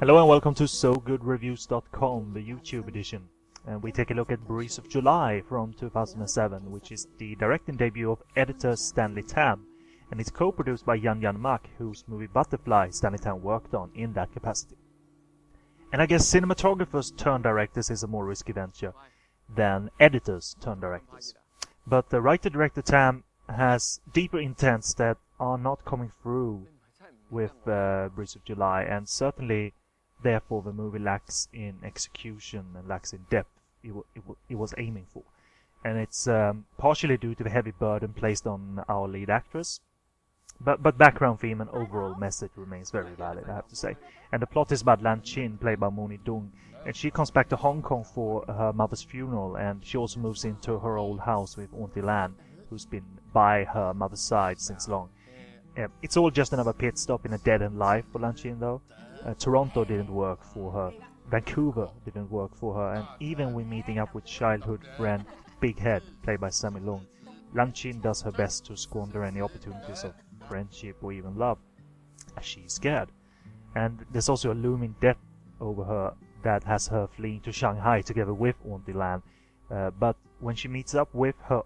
Hello and welcome to SoGoodReviews.com, the YouTube edition. And we take a look at Breeze of July from 2007, which is the directing debut of editor Stanley Tam, and it's co-produced by Yan Mak, whose movie Butterfly Stanley Tam worked on in that capacity. And I guess cinematographers turn directors is a more risky venture than editors turn directors. But the writer-director Tam has deeper intents that are not coming through with Breeze of July, and certainly therefore the movie lacks in execution and lacks in depth it was aiming for. And it's partially due to the heavy burden placed on our lead actress, but background theme and overall message remains very valid, I have to say. And the plot is about Lan Chin, played by Moni Dung, and she comes back to Hong Kong for her mother's funeral, and she also moves into her old house with Auntie Lan, who's been by her mother's side since long. It's all just another pit stop in a dead-end life for Lan Chin, though. Toronto didn't work for her, Vancouver didn't work for her, and even when meeting up with childhood friend Big Head, played by Sammy Leung, Lan Chin does her best to squander any opportunities of friendship or even love, as she's scared. And there's also a looming death over her that has her fleeing to Shanghai together with Auntie Lan. But when she meets up with her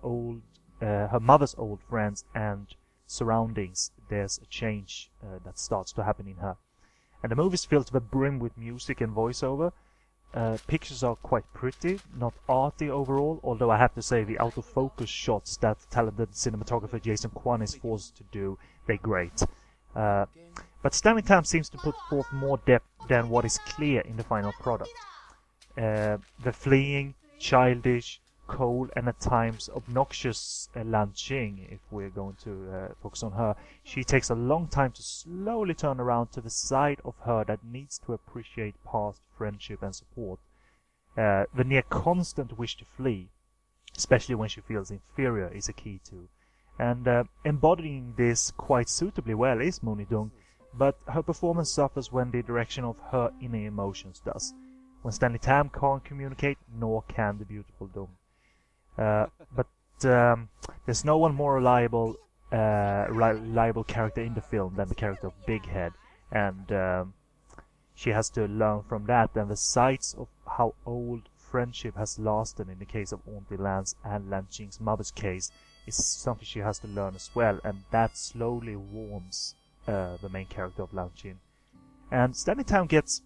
mother's old friends and surroundings, there's a change that starts to happen in her. And the movie is filled to the brim with music and voiceover. Pictures are quite pretty, not arty overall, although I have to say the out-of-focus shots that talented cinematographer Jason Kwan is forced to do, they're great. But Stanley Tam seems to put forth more depth than what is clear in the final product. The fleeing, childish, cold and at times obnoxious Lan Chin, if we're going to focus on her, she takes a long time to slowly turn around to the side of her that needs to appreciate past friendship and support. The near constant wish to flee, especially when she feels inferior, is a key too. And embodying this quite suitably well is Moni Dung, but her performance suffers when the direction of her inner emotions does. When Stanley Tam can't communicate, nor can the beautiful Dung. But there's no one more reliable character in the film than the character of Big Head, and she has to learn from that. And the sights of how old friendship has lasted in the case of Auntie Lan's and Lan Chin's mother's case is something she has to learn as well, and that slowly warms the main character of Lan Chin. And Stanley Tam gets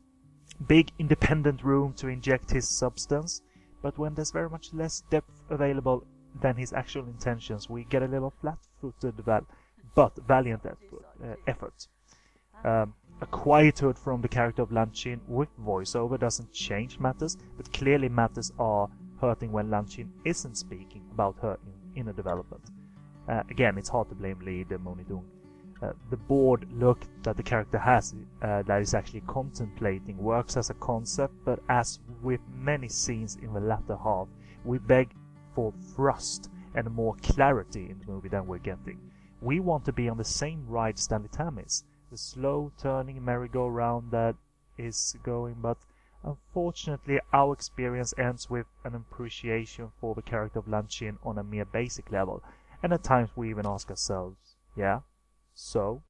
big independent room to inject his substance, but when there's very much less depth available than his actual intentions, we get a little flat-footed but valiant effort. A quietude from the character of Lan Chin with voiceover doesn't change matters, but clearly matters are hurting when Lan Chin isn't speaking about her inner development. Again, it's hard to blame lead Moni Dung. The bored look that the character has that is actually contemplating works as a concept, but as with many scenes in the latter half, we beg for thrust and more clarity in the movie than we're getting. We want to be on the same ride Stanley Tam is, the slow turning merry-go-round that is going, but unfortunately our experience ends with an appreciation for the character of Lan Chin on a mere basic level, and at times we even ask ourselves, yeah? So